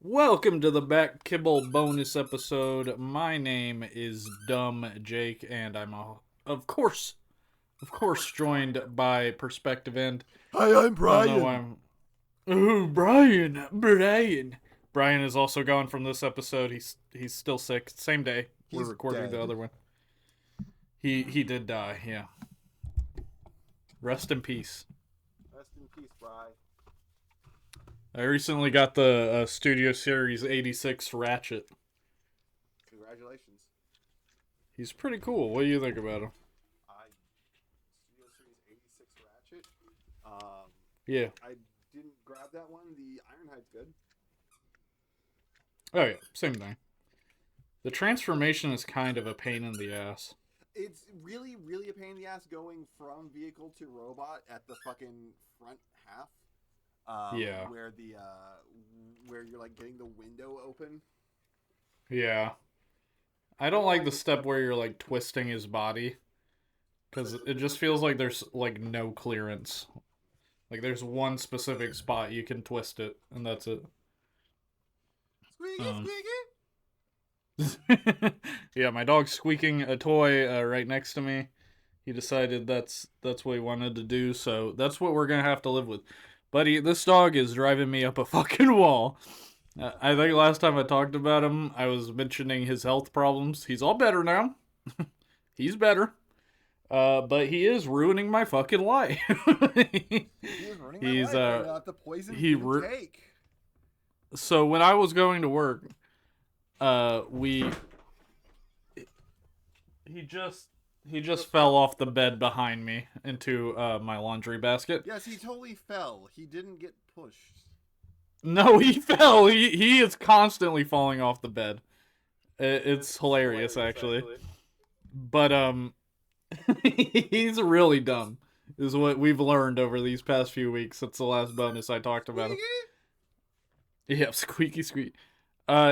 Welcome to the Back Kibble bonus episode. My name is Dumb Jake, and I'm of course, joined by Perspective End. Hi, I'm I don't know why Brian. I'm. Ooh, Brian. Brian is also gone from this episode. He's still sick. Same day we're He's recording the dead. other one. He did die. Yeah. Rest in peace. Rest in peace, Bri. I recently got the Studio Series 86 Ratchet. Congratulations. He's pretty cool. What do you think about him? Studio Series 86 Ratchet. Yeah. I didn't grab that one. The Ironhide's good. Oh yeah, same thing. The transformation is kind of a pain in the ass. It's really, really a pain in the ass going from vehicle to robot at the fucking front half. Yeah. Where you're like getting the window open. Yeah. I don't like the step where you're like twisting his body. Because it just feels like there's like no clearance. Like there's one specific spot you can twist it, and that's it. Squeaky, squeaky. Yeah, my dog's squeaking a toy right next to me. He decided that's what he wanted to do, so that's what we're gonna have to live with. Buddy, this dog is driving me up a fucking wall. I think last time I talked about him, I was mentioning his health problems. He's all better now. He's better. But he is ruining my fucking life. He's ruining He's my life. Not the poison he you take. So when I was going to work, he just fell off the bed behind me into my laundry basket. Yes, he totally fell. He didn't get pushed. No, he fell. He is constantly falling off the bed. It's hilarious actually. But he's really dumb. Is what we've learned over these past few weeks. That's the last bonus I talked about him. Yeah, squeaky squeak.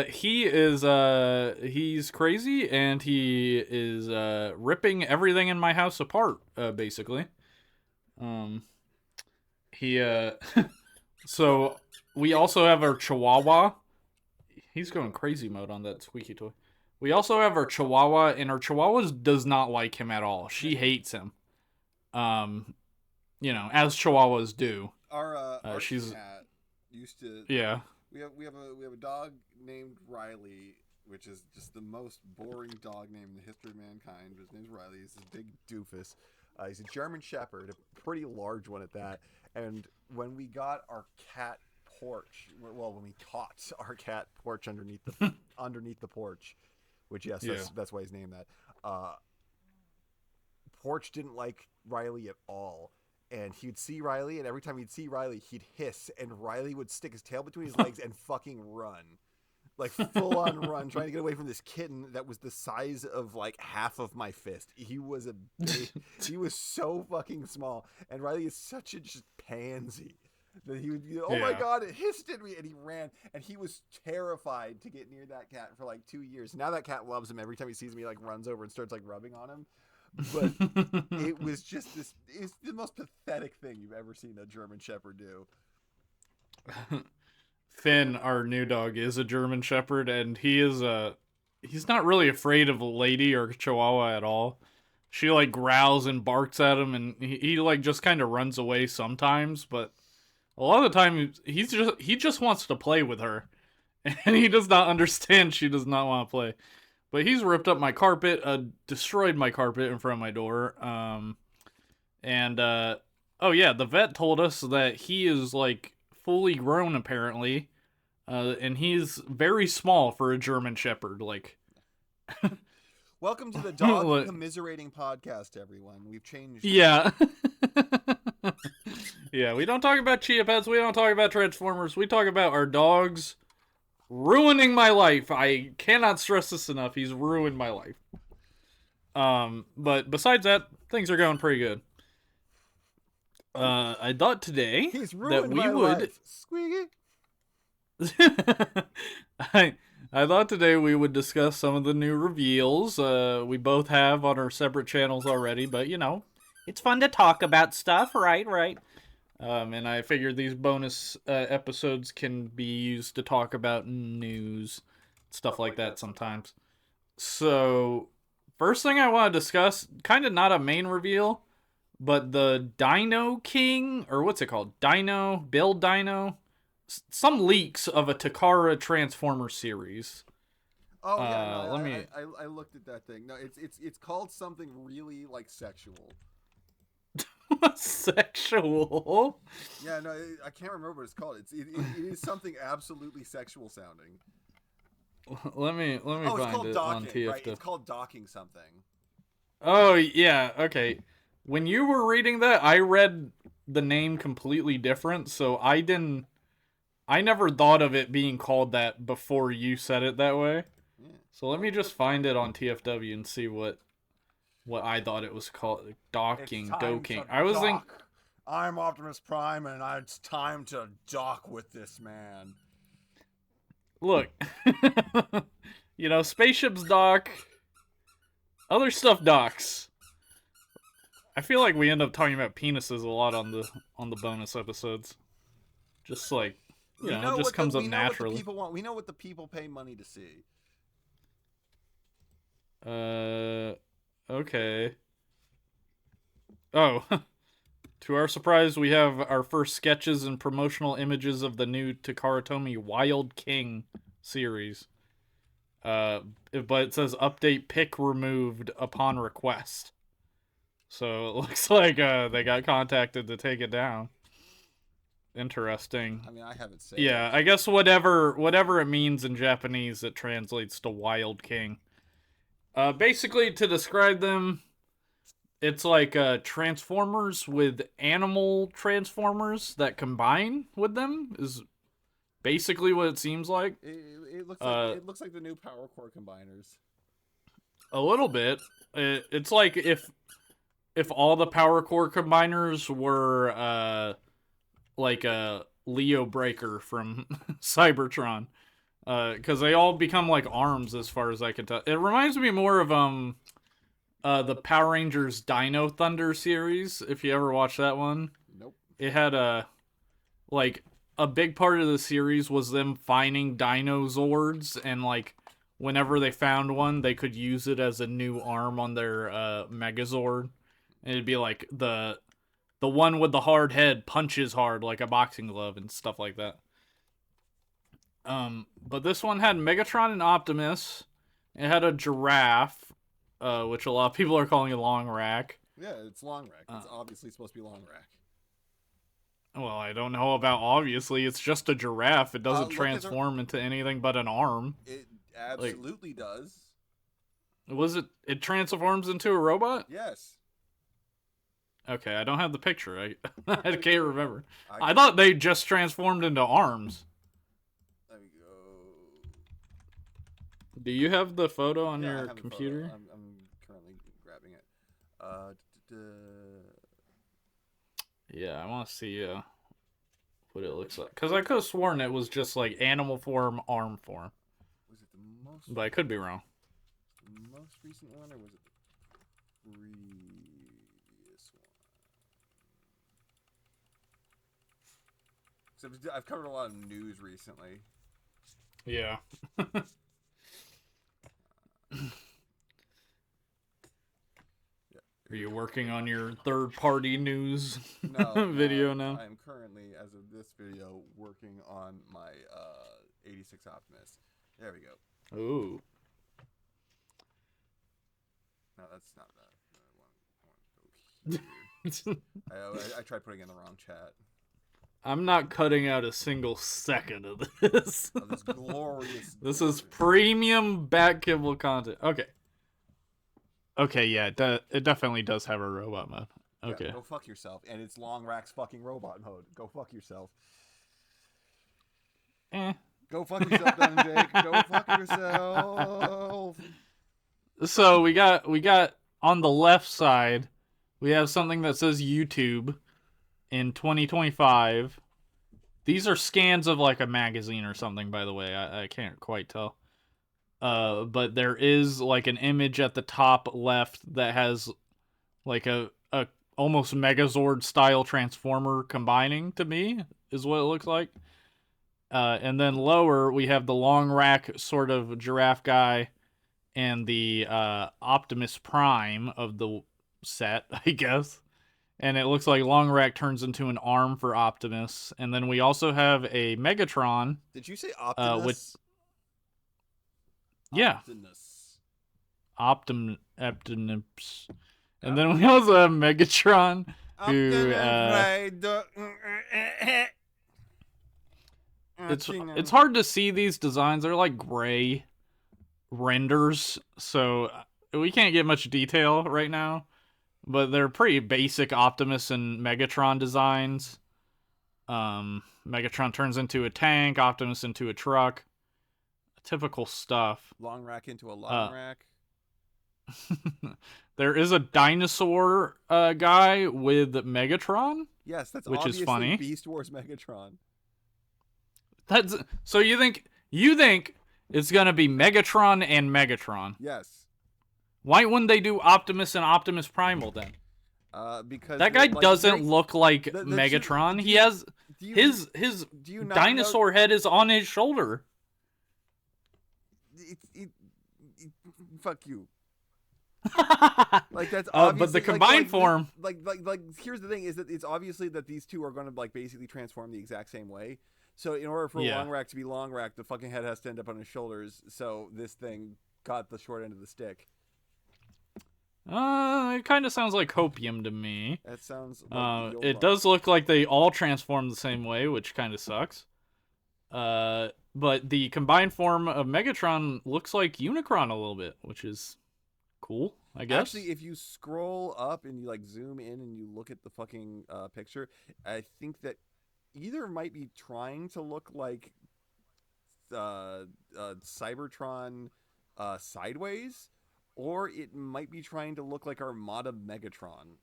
He's crazy, and he is ripping everything in my house apart, basically. He so we also have our Chihuahua. He's going crazy mode on that squeaky toy. We also have our Chihuahua, and our Chihuahua does not like him at all. She hates him. As Chihuahuas do. Our She's cat used to. yeah. We have a dog named Riley, which is just the most boring dog name in the history of mankind. His name's Riley. He's this big doofus. He's a German Shepherd, a pretty large one at that. And when we got our cat porch, when we caught our cat porch underneath the porch, which that's why he's named that. Porch didn't like Riley at all. And he'd see Riley, and every time he'd see Riley, he'd hiss, and Riley would stick his tail between his legs and fucking run. Like, full-on run, trying to get away from this kitten that was the size of, like, half of my fist. He was he was so fucking small, and Riley is such a just pansy that he would be, oh my god, it hissed at me, and he ran, and he was terrified to get near that cat for, like, 2 years. Now that cat loves him. Every time he sees me, like, runs over and starts, like, rubbing on him. But it was just it's the most pathetic thing you've ever seen a German Shepherd do. Finn, our new dog, is a German Shepherd, and he's not really afraid of a lady or Chihuahua at all. She like growls and barks at him, and he like just kind of runs away sometimes. But a lot of the time, he just wants to play with her, and he does not understand she does not want to play. But he's ripped up my carpet, destroyed my carpet in front of my door. The vet told us that he is like fully grown apparently, and he's very small for a German Shepherd. Like, welcome to the dog commiserating podcast, everyone. We've changed. Yeah. Yeah, we don't talk about Chia Pets. We don't talk about Transformers. We talk about our dogs. Ruining my life. I cannot stress this enough. He's ruined my life. But besides that, things are going pretty good. I thought today He's ruined my life. Squeaky. I thought today we would discuss some of the new reveals we both have on our separate channels already, but it's fun to talk about stuff, right? And I figured these bonus episodes can be used to talk about news, stuff like that sometimes. So, first thing I want to discuss, kind of not a main reveal, but the Dino King, or what's it called? Build Dino? Some leaks of a Takara Transformer series. Oh yeah, no, Let me. I looked at that thing. No, it's called something really like sexual. Sexual? Yeah, no, I can't remember what it's called. It is something absolutely sexual sounding. Let me Oh, it's find called it on docking, right? TFW. It's called docking something. Oh yeah, okay. When you were reading that, I read the name completely different, so I never thought of it being called that before you said it that way. Yeah. So let me just find it on TFW and see what I thought it was called. It's Docking, time doking. to I was think dock. I'm Optimus Prime, and it's time to dock with this man. look. Spaceships dock, other stuff docks. I feel like we end up talking about penises a lot on the bonus episodes. Just like, it just comes up we know what the naturally. people want. We know what the people pay money to see. Okay. Oh, to our surprise, we have our first sketches and promotional images of the new Takara Tomy Wild King series. But it says update pic removed upon request. So it looks like they got contacted to take it down. Interesting. I mean, I haven't saved. Yeah, I guess whatever it means in Japanese, it translates to Wild King. Basically, to describe them, it's like Transformers with animal Transformers that combine with them is basically what it seems like. It looks like the new Power Core combiners. A little bit. It's like if all the Power Core combiners were like a Leo Breaker from Cybertron. Because they all become like arms as far as I can tell. It reminds me more of the Power Rangers Dino Thunder series. If you ever watched that one, Nope. it had like a big part of the series was them finding Dino Zords, and like whenever they found one, they could use it as a new arm on their Megazord. And it'd be like the one with the hard head punches hard like a boxing glove and stuff like that. But this one had Megatron and Optimus. It had a giraffe, which a lot of people are calling a long rack. Yeah, it's long rack. It's obviously supposed to be long rack. Well, I don't know about obviously. It's just a giraffe. It doesn't transform into anything but an arm. It absolutely does. Was it? It transforms into a robot? Yes. Okay, I don't have the picture. I can't remember. I thought they just transformed into arms. Let me go. Do you have the photo on your computer? I'm currently grabbing it. Yeah, I want to see what it looks like. Because I could have sworn it was just like animal form, arm form. Was it the most? But I could be wrong. The most recent one, or was it the previous one? So I've covered a lot of news recently. Yeah. Are you working on your third-party news video now? I'm currently, as of this video, working on my 86 Optimus. There we go. Ooh. No, that's not that. I want to go here. I tried putting it in the wrong chat. I'm not cutting out a single second of this. Of this glorious. This is premium back kibble content. Okay. Okay, yeah, it definitely does have a robot mode. Okay. Yeah, go fuck yourself. And it's Long Rack's fucking robot mode. Go fuck yourself. Go fuck yourself, Don and Jake. Go fuck yourself. So we got on the left side, we have something that says YouTube in 2025. These are scans of like a magazine or something, by the way. I can't quite tell. But there is like an image at the top left that has like a almost Megazord style transformer combining to me is what it looks like. And then lower we have the long rack sort of giraffe guy and the Optimus Prime of the set, I guess. And it looks like long rack turns into an arm for Optimus. And then we also have a Megatron. Did you say Optimus? Yeah. Optimus. Optimus. And then we also have Megatron, who it's hard to see these designs. They're like gray renders, so we can't get much detail right now. But they're pretty basic Optimus and Megatron designs. Megatron turns into a tank, Optimus into a truck. Typical stuff. Long rack into a long rack. There is a dinosaur guy with Megatron. Yes, that's which obviously is funny. Beast Wars Megatron. That's so you think it's gonna be Megatron and Megatron? Yes. Why wouldn't they do Optimus and Optimus Primal then? Because that guy doesn't look like Megatron. He has his dinosaur head is on his shoulder. Fuck you. Like that's obviously, but the combined form, like here's the thing: is that it's obviously that these two are going to like basically transform the exact same way. So in order for long rack to be long rack, the fucking head has to end up on his shoulders. So this thing got the short end of the stick. It kind of sounds like Hopium to me. That sounds. Like it does look like they all transform the same way, which kind of sucks. But the combined form of Megatron looks like Unicron a little bit, which is cool, I guess. Actually, if you scroll up and you like zoom in and you look at the fucking picture, I think that either might be trying to look like Cybertron sideways, or it might be trying to look like Armada Megatron.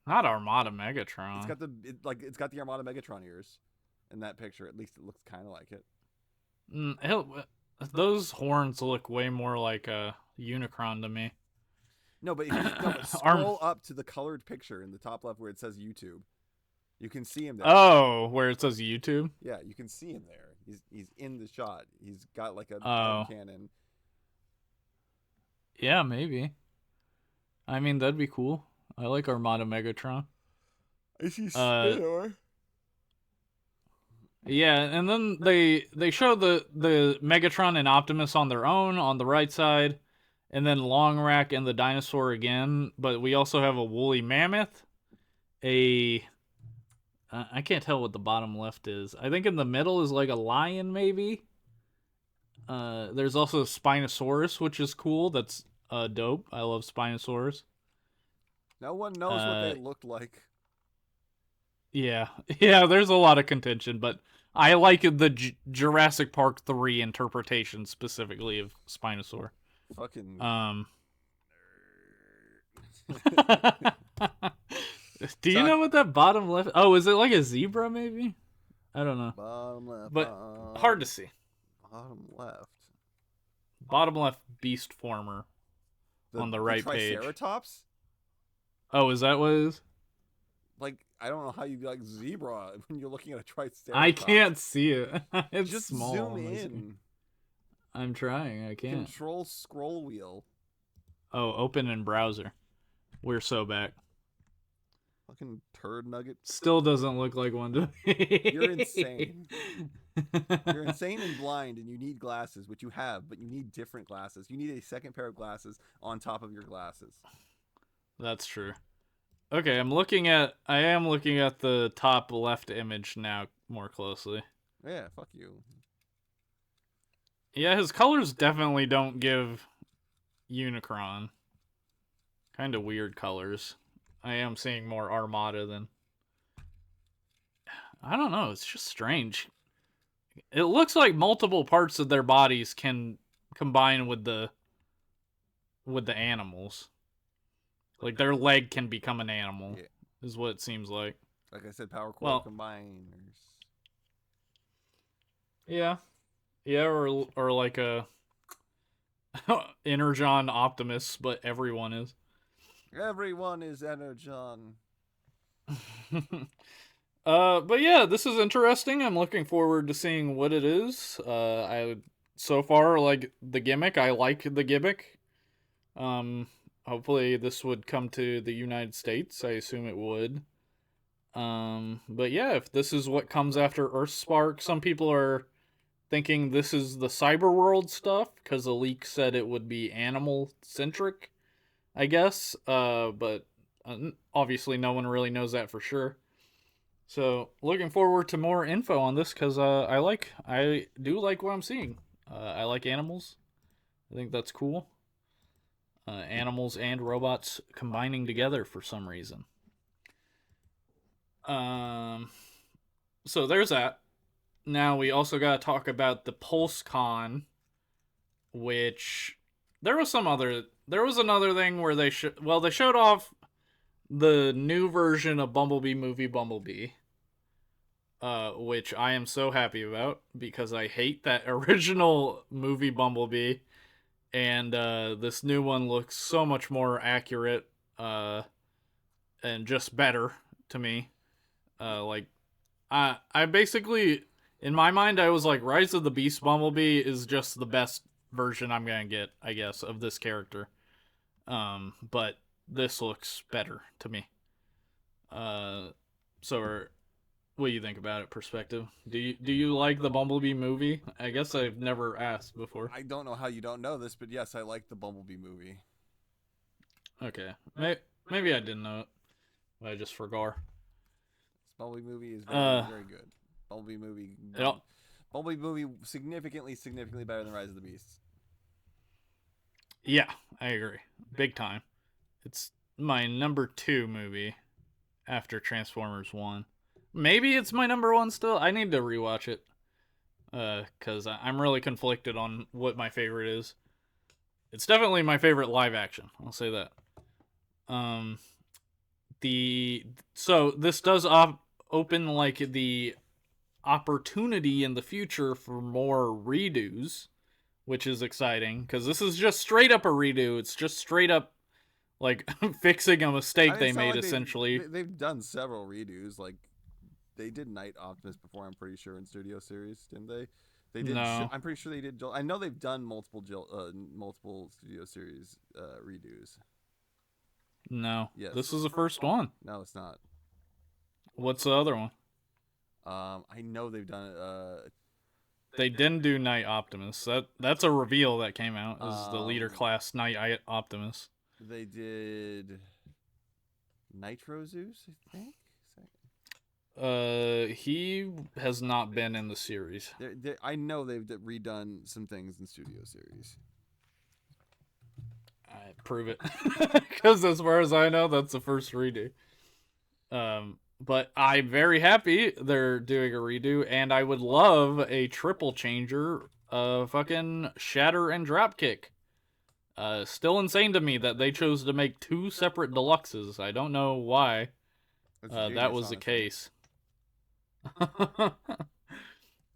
Not Armada Megatron. It's got the Armada Megatron ears in that picture. At least it looks kind of like it. Those horns look way more like a Unicron to me. No, but if you scroll up to the colored picture in the top left where it says YouTube, you can see him there. Oh, where it says YouTube? Yeah, you can see him there. He's in the shot. He's got like a cannon. Yeah, maybe. I mean, that'd be cool. I like Armada Megatron. I see Spinor. Yeah, and then they show the Megatron and Optimus on their own on the right side, and then Long Rack and the dinosaur again. But we also have a woolly mammoth, I can't tell what the bottom left is. I think in the middle is like a lion, maybe. There's also Spinosaurus, which is cool. That's dope. I love Spinosaurus. No one knows what they looked like. Yeah, there's a lot of contention, but I like the Jurassic Park 3 interpretation specifically of Spinosaur. Fucking. Do you know what that bottom left? Oh, is it like a zebra maybe? I don't know. Bottom left. But hard to see. Bottom left. Bottom left beast former on the right page. Triceratops? Oh, is that what it is? Like, I don't know how you like zebra when you're looking at a Triceratops. I can't see it. It's just small. Zoom in. I'm trying. I can't. Control scroll wheel. Oh, open in browser. We're so back. Fucking turd nugget. Still doesn't look like one to me. You're insane. You're insane and blind, and you need glasses, which you have, but you need different glasses. You need a second pair of glasses on top of your glasses. That's true. Okay, I am looking at the top left image now more closely. Yeah, fuck you. Yeah, his colors definitely don't give Unicron. Kind of weird colors. I am seeing more Armada than... I don't know, it's just strange. It looks like multiple parts of their bodies can combine with the animals. Like their leg can become an animal, is what it seems like. Like I said, power core combiners. Yeah, or like a Energon Optimus, but everyone is. Everyone is Energon. But yeah, this is interesting. I'm looking forward to seeing what it is. I so far like the gimmick. I like the gimmick. Um, Hopefully this would come to the United States. I assume it would. But yeah, if this is what comes after Earthspark, some people are thinking this is the cyber world stuff because the leak said it would be animal centric, I guess. But obviously no one really knows that for sure. So looking forward to more info on this because I do like what I'm seeing. I like animals. I think that's cool. Animals and robots combining together for some reason. Um, so there's that. Now we also got to talk about the PulseCon, which there was another thing where they showed off the new version of Bumblebee movie Bumblebee, which I am so happy about because I hate that original movie Bumblebee, and this new one looks so much more accurate, and just better to me. Like I basically, in my mind, I was like, Rise of the Beast Bumblebee is just the best version I'm gonna get, I guess, of this character. But this looks better to me. Uh, so what do you think about it? Perspective? Do you like the Bumblebee movie? I guess I've never asked before. I don't know how you don't know this, but yes, I like the Bumblebee movie. Okay, maybe I didn't know it, but I just forgot. This Bumblebee movie is very good. Bumblebee movie. It, Bumblebee movie significantly better than Rise of the Beasts. yeah, I agree, big time. It's my number 2 movie after Transformers 1. Maybe it's my number 1 still. I need to rewatch it. Because I'm really conflicted on what my favorite is. It's definitely my favorite live action. I'll say that. Um, so this does open like the opportunity in the future for more redos, which is exciting because this is just straight up a redo. It's just straight up like fixing a mistake they made essentially. They've done several redos. Like they did Night Optimus before. I'm pretty sure in Studio Series, didn't they? They did. No. I'm pretty sure they did. I know they've done multiple Studio Series redos. No. Yes. This is the first one. No, it's not. What's the other one? I know they've done it. They didn't do Night Optimus. That's a reveal that came out. Is the leader class Night Optimus. They did Nitro Zeus, I think. He has not been in the series. I know they've redone some things in Studio Series. I prove it, because as far as I know, that's the first redo. But I'm very happy they're doing a redo, and I would love a triple changer, fucking Shatter and Dropkick. Still insane to me that they chose to make 2 separate deluxes. I don't know why that was the case.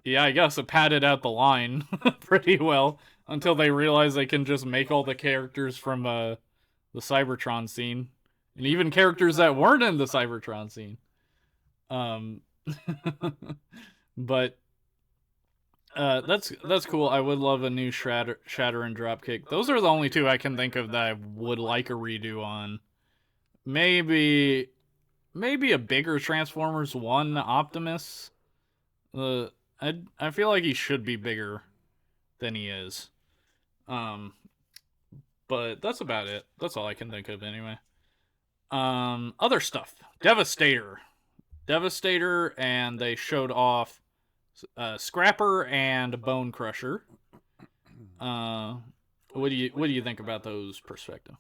Yeah, I guess it padded out the line pretty well until they realized they can just make all the characters from the Cybertron scene, and even characters that weren't in the Cybertron scene. But that's cool. I would love a new Shatter and Dropkick. Those are the only 2 I can think of that I would like a redo on. Maybe a bigger Transformers 1 Optimus. I feel like he should be bigger than he is. But that's about it. That's all I can think of anyway. Other stuff. Devastator, and they showed off Scrapper and Bone Crusher. What do you think about those perspective?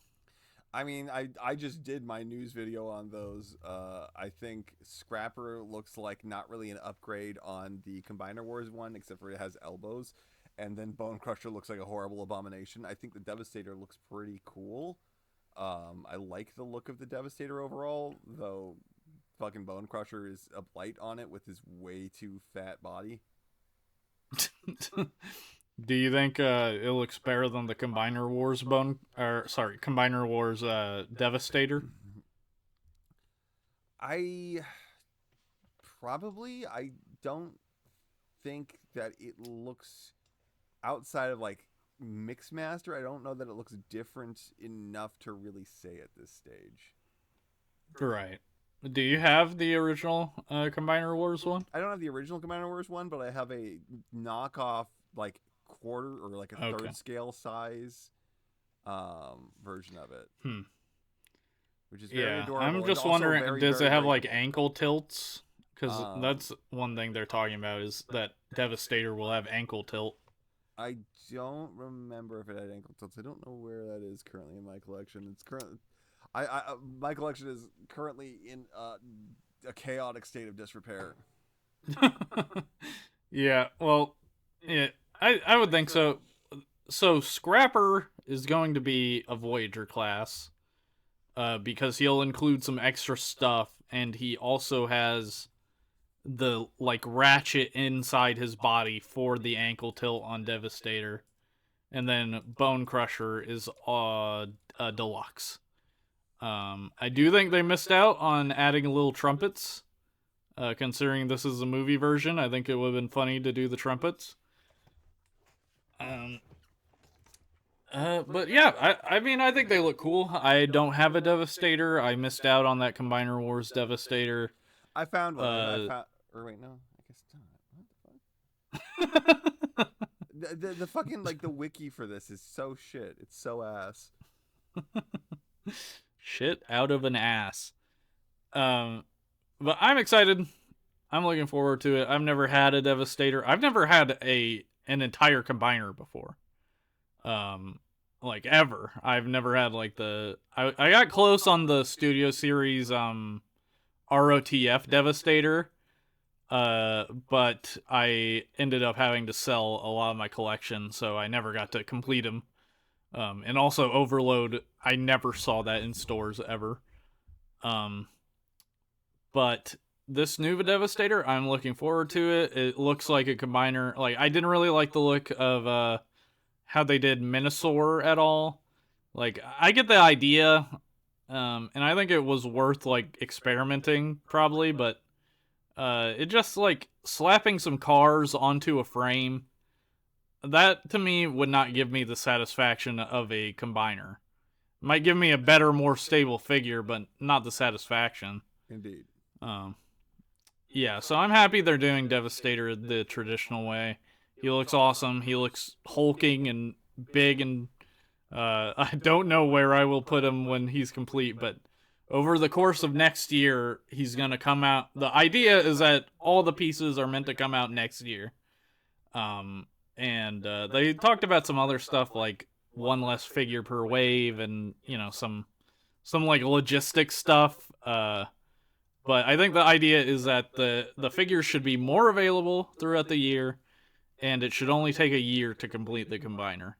I mean, I just did my news video on those. I think Scrapper looks like not really an upgrade on the Combiner Wars one, except for it has elbows. And then Bone Crusher looks like a horrible abomination. I think the Devastator looks pretty cool. I like the look of the Devastator overall, though fucking Bone Crusher is a blight on it with his way too fat body. Do you think it looks better than the Combiner Wars Combiner Wars Devastator? I I don't think that it looks outside of like Mixmaster. I don't know that it looks different enough to really say at this stage. Right. Do you have the original Combiner Wars one? I don't have the original Commander Wars one, but I have a knockoff like quarter or like a Okay. third scale size version of it, Hmm. which is very Yeah, I'm adorable and just also wondering, very, does very it have like breakable. ankle tilts? Because Um, that's one thing they're talking about is that Devastator will have ankle tilt. I don't remember if it had ankle tilts. I don't know where that is currently in my collection. It's currently, my collection is currently in a chaotic state of disrepair. Yeah, well, yeah, I would think so. So Scrapper is going to be a Voyager class, because he'll include some extra stuff, and he also has the like ratchet inside his body for the ankle tilt on Devastator, and then Bone Crusher is a deluxe. I do think they missed out on adding little trumpets. Considering this is a movie version, I think it would have been funny to do the trumpets. Um, but yeah, I mean, I think they look cool. I don't have a Devastator. I missed out on that Combiner Wars Devastator. I found one. I Uh, found. Or wait, no, I guess not. What the fuck? The fucking like the wiki for this is so shit. It's so ass. Shit out of an ass. Um, but I'm excited. I'm looking forward to it. I've never had a Devastator. I've never had an entire combiner before. Um, like ever. I've never had like I got close on the Studio Series ROTF Devastator. But I ended up having to sell a lot of my collection, so I never got to complete them. And also Overload, I never saw that in stores ever. Um, but this new Devastator, I'm looking forward to it. It looks like a combiner. Like I didn't really like the look of how they did Minosaur at all. Like I get the idea, and I think it was worth like experimenting probably, but it just like slapping some cars onto a frame. That to me would not give me the satisfaction of a combiner. Might give me a better, more stable figure, but not the satisfaction. Indeed. Um, yeah, so I'm happy they're doing Devastator the traditional way. He looks awesome. He looks hulking and big, and I don't know where I will put him when he's complete, but over the course of next year, he's gonna come out. The idea is that all the pieces are meant to come out next year. Um, and they talked about some other stuff like one less figure per wave, and some like logistic stuff. But I think the idea is that the figures should be more available throughout the year, and it should only take a year to complete the combiner.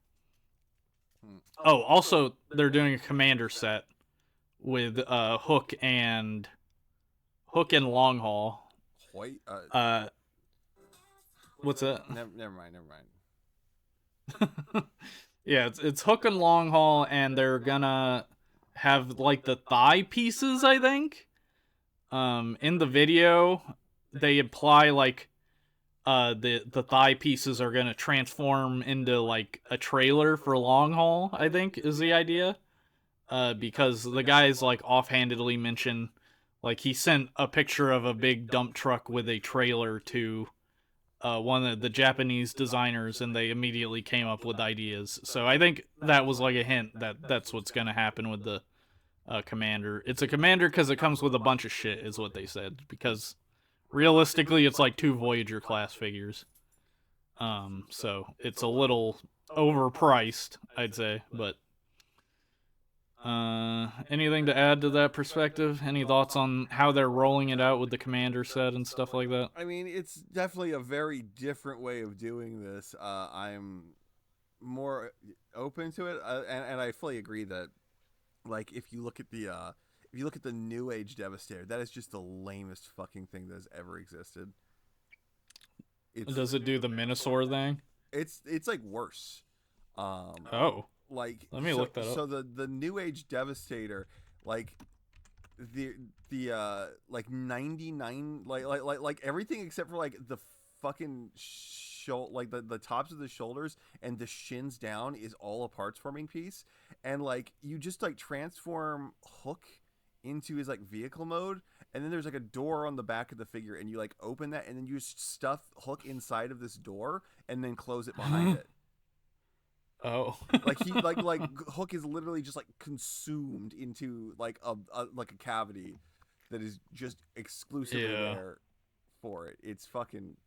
Hmm. Oh, also they're doing a commander set with Hook and Long Haul. Hoyt. Uh, what's that? Never mind. Never mind. Yeah, it's Hook and Long Haul, and they're gonna have like the thigh pieces. I think. In the video, they imply like the thigh pieces are gonna transform into like a trailer for Long Haul. I think is the idea. Because the guys like offhandedly mention, like he sent a picture of a big dump truck with a trailer to one of the Japanese designers, and they immediately came up with ideas. So I think that was like a hint that that's what's going to happen with the commander. It's a commander because it comes with a bunch of shit, is what they said. Because realistically, it's like two Voyager class figures. So it's a little overpriced, I'd say. But anything to add to that perspective? Any thoughts on how they're rolling it out with the commander set and stuff like that? I mean, it's definitely a very different way of doing this. I'm more open to it, and I fully agree that, like, if you look at the New Age Devastator, that is just the lamest fucking thing that has ever existed. It's Does it do the Minosaur thing? It's like worse. Oh, Like let me look that up. so the New Age Devastator, like the like 99 like everything except for like the fucking like the tops of the shoulders and the shins down is all a parts forming piece, and like you just like transform Hook into his like vehicle mode, and then there's like a door on the back of the figure, and you like open that, and then you stuff Hook inside of this door and then close it behind it. Oh. Like he like Hook is literally just like consumed into like a cavity that is just exclusively Yeah. there for it. It's fucking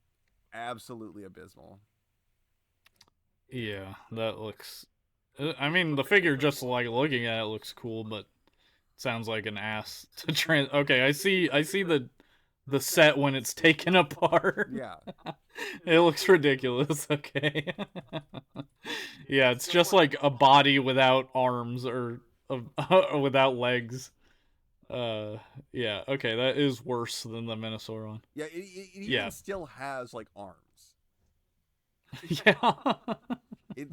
absolutely abysmal. Yeah, that looks. I mean, the figure just like looking at it looks cool, but sounds like an ass to trans. Okay, I see the set when it's taken apart. Yeah. It looks ridiculous. Okay. Yeah, it's just like a body without arms or without legs. Uh, yeah. Okay, that is worse than the Minosaur one. Yeah, it even Yeah. still has like arms. Yeah. It,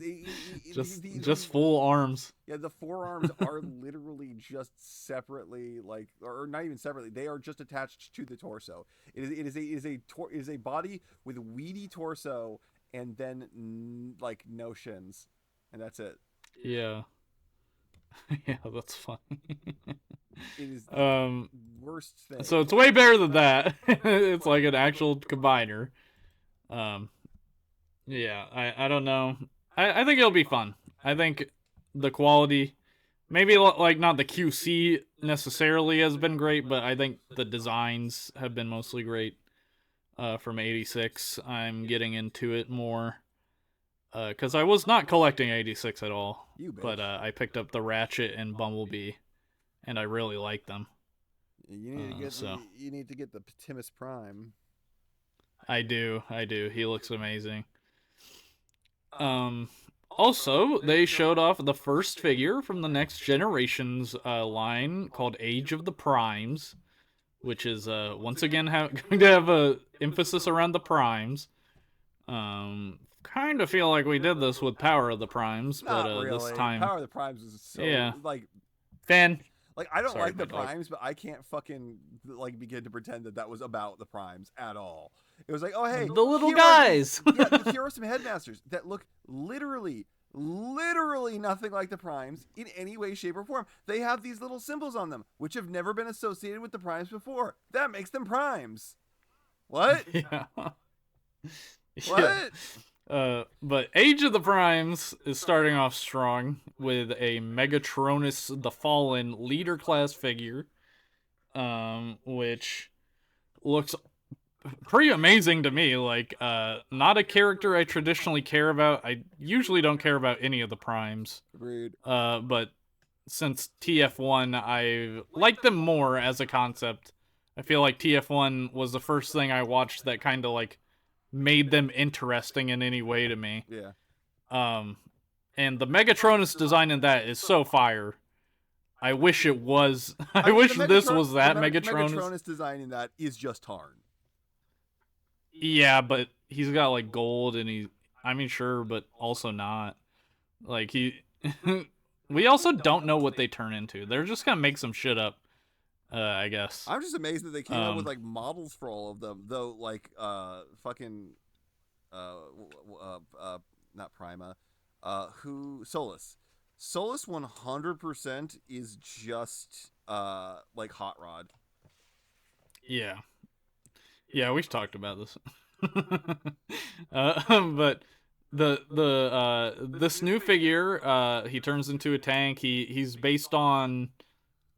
Just full arms. Yeah, the forearms are literally just separately, like, or not even separately. They are just attached to the torso. It is a body with weedy torso and then like no shins, and that's it. Yeah. Yeah, that's funny. It is um worst thing. so it's way better than that. It's like an actual combiner. Um yeah, I don't know. I think it'll be fun. I think the quality, maybe like not the QC necessarily has been great, but I think the designs have been mostly great. From 86, I'm getting into it more. Because I was not collecting 86 at all. You bitch. But I picked up the Ratchet and Bumblebee, and I really like them. You need to get you need to get the Timus Prime. I do. He looks amazing. Also, they showed off the first figure from the Next Generations line called Age of the Primes, which is once again going to have a emphasis around the Primes. Kind of feel like we did this with Power of the Primes, Not but really. this time, Power of the Primes is so like fan. Like I don't Sorry, like the my dog. Primes, but I can't fucking like begin to pretend that was about the Primes at all. It was like, oh hey, The little here guys. here are some headmasters that look literally nothing like the Primes in any way, shape, or form. They have these little symbols on them, which have never been associated with the Primes before. That makes them Primes. What? Yeah. What? But Age of the Primes is starting off strong with a Megatronus the Fallen leader class figure, which looks pretty amazing to me. Like, not a character I traditionally care about. I usually don't care about any of the Primes. Agreed. But since TF1, I like them more as a concept. I feel like TF1 was the first thing I watched that kind of like made them interesting in any way to me. Yeah. And the Megatronus design in that is so fire. I wish it was. I wish this was that Megatronus. Megtronus design in that is just Tarn. Yeah, but he's got like gold, and I mean, sure, but also not. Like we also don't know what they turn into. They're just gonna make some shit up. I guess. I'm just amazed that they came up with like models for all of them, though. Like, fucking, not Prima, who Solus 100% is just like Hot Rod. Yeah, we've talked about this. But this new figure, he turns into a tank. He's based on.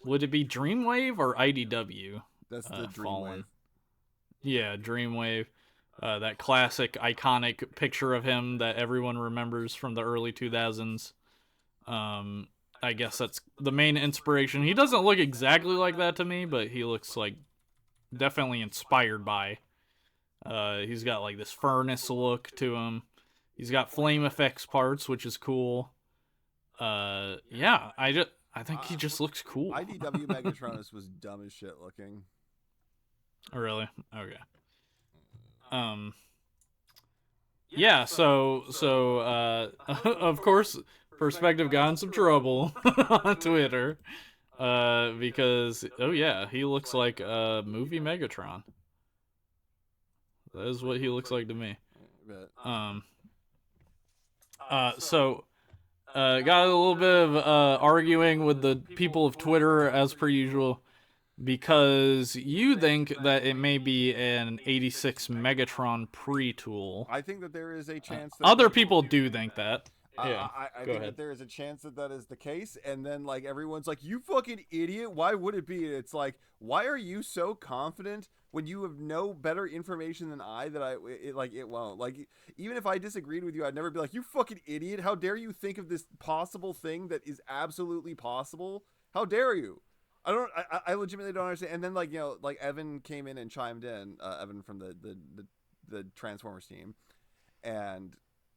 Would it be Dreamwave or IDW? That's the Fallen. Dreamwave. Yeah, Dreamwave. That classic, iconic picture of him that everyone remembers from the early 2000s. I guess that's the main inspiration. He doesn't look exactly like that to me, but he looks like definitely inspired by. He's got like this furnace look to him. He's got flame effects parts, which is cool. Yeah, I think he just looks cool. IDW Megatronus was dumb as shit looking. Oh, really? Okay. Yeah, of course, Perspective got in some trouble on Twitter, because oh yeah, he looks like a movie Megatron. That is what he looks like to me. But Um, so got a little bit of arguing with the people of Twitter as per usual, because you think that it may be an 86 Megatron pre-tool. I think that there is a chance that Other people do think that. Yeah, I go think ahead. that there is a chance that that is the case, and then like everyone's like, "You fucking idiot! Why would it be?" It's like, why are you so confident when you have no better information than I that it won't like even if I disagreed with you, I'd never be like, "You fucking idiot! How dare you think of this possible thing that is absolutely possible? How dare you?" I legitimately don't understand. And then like like Evan came in and chimed in, Evan from the Transformers team, and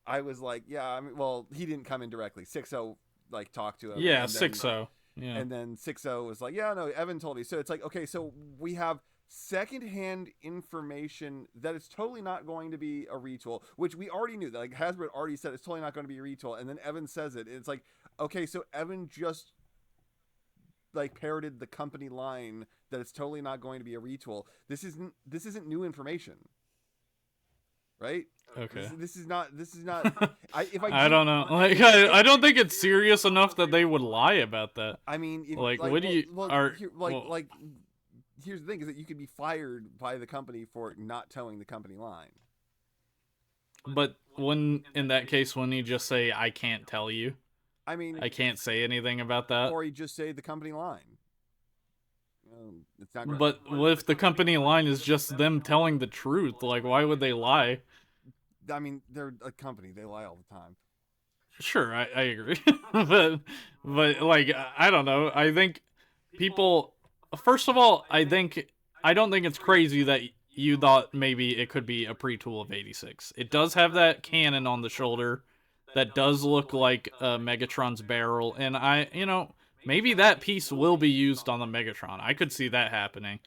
I was like, yeah, I mean, well, he didn't come in directly. 6-0 like talked to him. Yeah, and then, 6-0. Yeah. And then 6-0 was like, yeah, no, Evan told me. So it's like, okay, so we have secondhand information that it's totally not going to be a retool, which we already knew. That like Hasbro already said it's totally not going to be a retool, and then Evan says it. And it's like, okay, so Evan just like parroted the company line that it's totally not going to be a retool. This isn't new information, right? Okay. This is not. I don't know. Like, I don't think it's serious enough that they would lie about that. I mean, like, what do you here's the thing: is that you could be fired by the company for not towing the company line. But in that case, wouldn't you just say, "I can't tell you"? I mean, I can't say anything about that. Or you just say the company line. It's not. But what if the company line is just them telling the truth? Like, why would they lie? I mean, they're a company; they lie all the time. Sure, I agree, but like, I don't know. I think people. First of all, I don't think it's crazy that you thought maybe it could be a pre-tool of 86. It does have that cannon on the shoulder that does look like Megatron's barrel, and maybe that piece will be used on the Megatron. I could see that happening.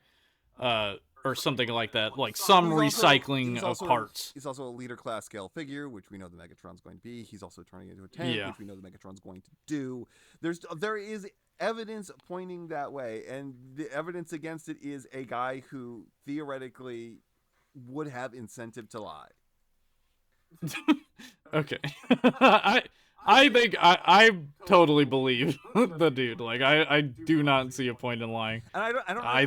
Or something like that, like some recycling of parts. He's also a leader class scale figure, which we know the Megatron's going to be. He's also turning into a tank, which we know the Megatron's going to do. There is evidence pointing that way, and the evidence against it is a guy who theoretically would have incentive to lie. Okay. I think I totally believe the dude. Like, I do not see a point in lying. And I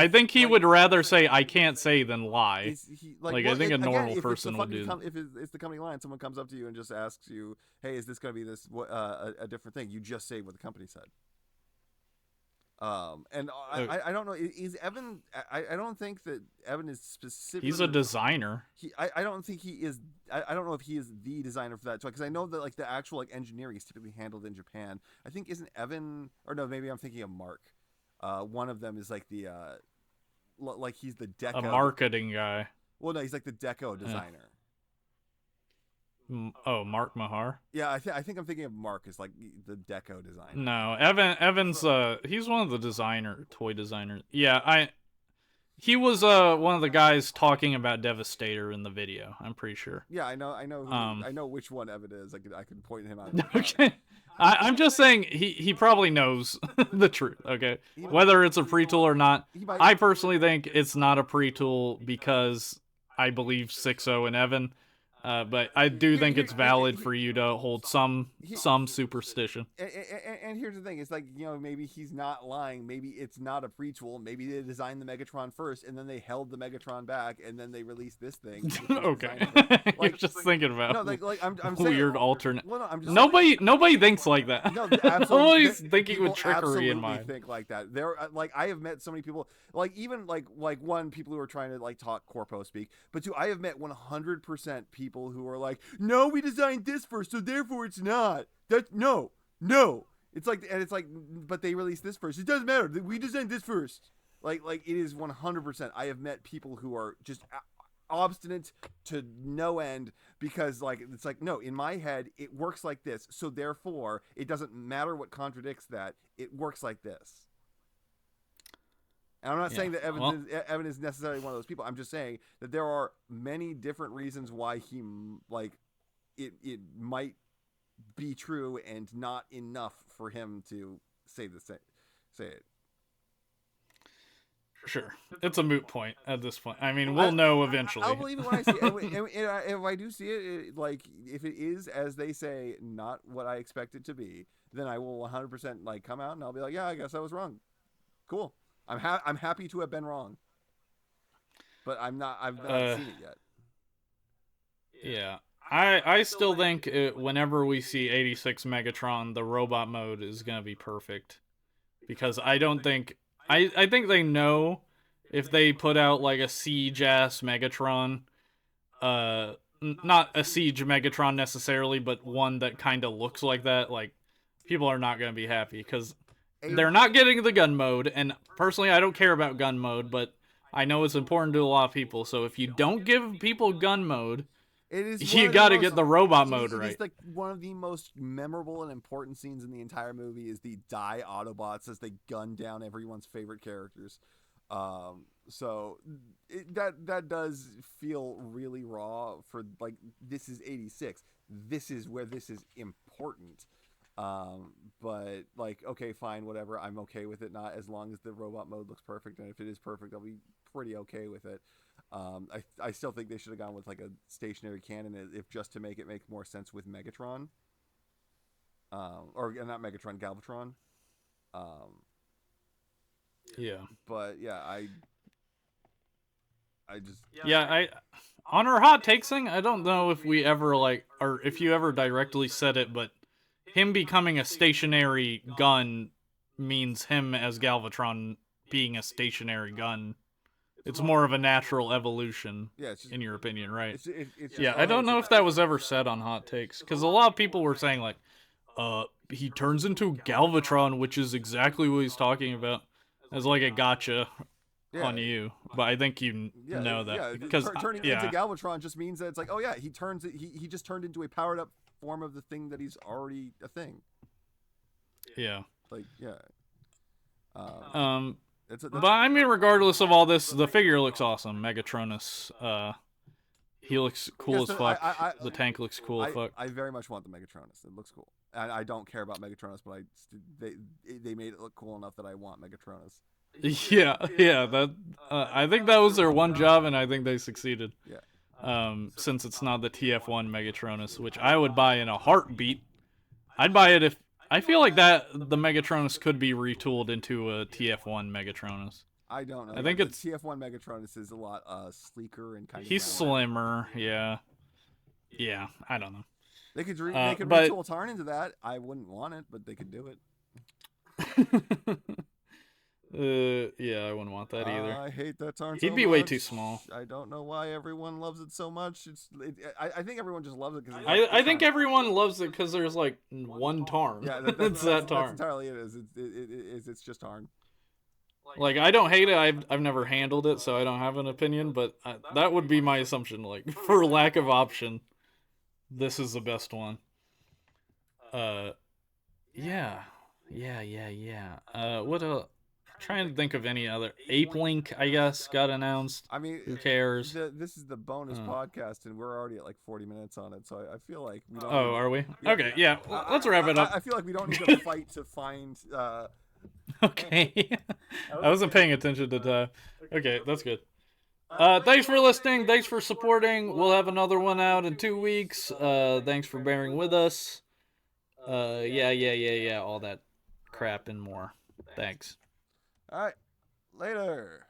think he would rather say I can't say than lie. I think a normal person would do that. If it's the company line, someone comes up to you and just asks you, "Hey, is this going to be this a different thing?" You just say what the company said. I don't know. Is Evan? I don't think that Evan is specifically. He's a designer. I don't think he is. I don't know if he is the designer for that toy, because I know that like the actual like engineering is typically handled in Japan. I think isn't Evan, or no, maybe I'm thinking of Mark. One of them is like the like he's the deco. A marketing guy. Well, no, he's like the deco designer. Oh, Mark Mahar? Yeah, I think I'm thinking of Mark as like the deco designer. No, Evan's he's one of the toy designers. Yeah, he was one of the guys talking about Devastator in the video. I'm pretty sure. Yeah, I know I know which one Evan is. I can point him out. Okay. I'm just saying he probably knows the truth, okay? Whether it's a pre-tool or not. I personally think it's not a pre-tool because I believe 6-0 and Evan. But I do think it's valid for you to hold some superstition. And here's the thing: it's like, maybe he's not lying. Maybe it's not a pre-tool. Maybe they designed the Megatron first, and then they held the Megatron back, and then they released this thing. Okay, you're just thinking about I'm weird saying, alternate. Well, no, I'm just nobody thinks like that. No, nobody's thinking with trickery in mind. Think like that. There, I have met so many people, even one people who are trying to talk corpo speak, but two, I have met 100% people who are like, no, we designed this first, so therefore it's not. That's no. It's like, but they released this first. It doesn't matter. We designed this first. Like it is 100%. I have met people who are just obstinate to no end because it's like, no, in my head it works like this, so therefore it doesn't matter what contradicts that. It works like this. And I'm not saying that Well, Evan is necessarily one of those people. I'm just saying that there are many different reasons why he like it might be true and not enough for him to say it. sure. It's a moot point at this point. I mean, I, we'll know I'll eventually. believe it when I see it. And if I do see it, like if it is as they say, not what I expect it to be, then I will 100% like come out and I'll be like, yeah, I guess I was wrong. Cool. I'm happy to have been wrong, but I've not Uh, seen it yet. yeah. I still think whenever we see 86 Megatron, the robot mode is gonna be perfect, because I don't think I think they know if they put out like a siege ass Megatron, not a siege Megatron necessarily, but one that kind of looks like that, like people are not gonna be happy because they're not getting the gun mode. And personally, I don't care about gun mode, but I know it's important to a lot of people. So if you don't give people gun mode, It is one you of the gotta most. get the robot mode It is right. like one of the most memorable and important scenes in the entire movie is the die Autobots as they gun down everyone's favorite characters. So that does feel really raw for like this is 86. This is where this is important. But like okay, fine, whatever. I'm okay with it. Not as long as the robot mode looks perfect, and if it is perfect, I'll be pretty okay with it. I still think they should have gone with like a stationary cannon, if just to make it make more sense with Megatron, or not Megatron, Galvatron. Um, Yeah. but yeah, I just Yeah, I on our hot takes thing, I don't know if we ever like, or if you ever directly said it, but him becoming a stationary gun means him as Galvatron being a stationary gun. It's more of a natural evolution, yeah, it's just in your opinion, right? it's just Yeah, I don't know if that was ever said on hot takes, because a lot of people were saying like, he turns into Galvatron, which is exactly what he's talking about, as like a gotcha yeah. on you. But I think you Yeah, know that yeah. because Turning into yeah, Galvatron just means that it's like, oh yeah, he just turned into a powered up form of the thing that he's already a thing. yeah. Like yeah, Um, it's a, but I mean, regardless of all this, the figure looks awesome. Megatronus. He looks cool yes. as fuck. The tank looks cool as fuck. I very much want the Megtronus. It looks cool. And I don't care about Megtronus, but they made it look cool enough that I want Megtronus. Yeah, yeah. That I think that was their one job, and I think they succeeded. Yeah. Since it's not the TF1 Megatronus, which I would buy in a heartbeat. I'd buy it if I feel like that the Megatronus could be retooled into a TF1 Megatronus. I don't know. I think the it's TF1 Megtronus is a lot sleeker and kind of. he's slimmer. Yeah, yeah. I don't know. They could but retool Tarn into that. I wouldn't want it, but they could do it. Yeah, I wouldn't want that either. I hate that Tarn. He'd be way too small. I don't know why everyone loves it so much. I think everyone just loves it because I think everyone loves it because there's like one Tarn. Yeah, it's that Tarn. That's entirely it. It's just Tarn. Like I don't hate it. I've never handled it, so I don't have an opinion. But that would be my assumption. Like for lack of option, this is the best one. Yeah. What trying to think of any other. Ape Link, I guess, got announced. I mean, who cares? This is the bonus podcast, and we're already at like 40 minutes on it. So I feel like we don't. Oh, are we? Okay, yeah. Let's wrap it up. I feel like we don't need to fight to find. Okay. I wasn't paying attention to time. Okay, that's good. Thanks for listening. Thanks for supporting. We'll have another one out in 2 weeks. Thanks for bearing with us. Yeah. All that crap and more. Thanks. All right. Later.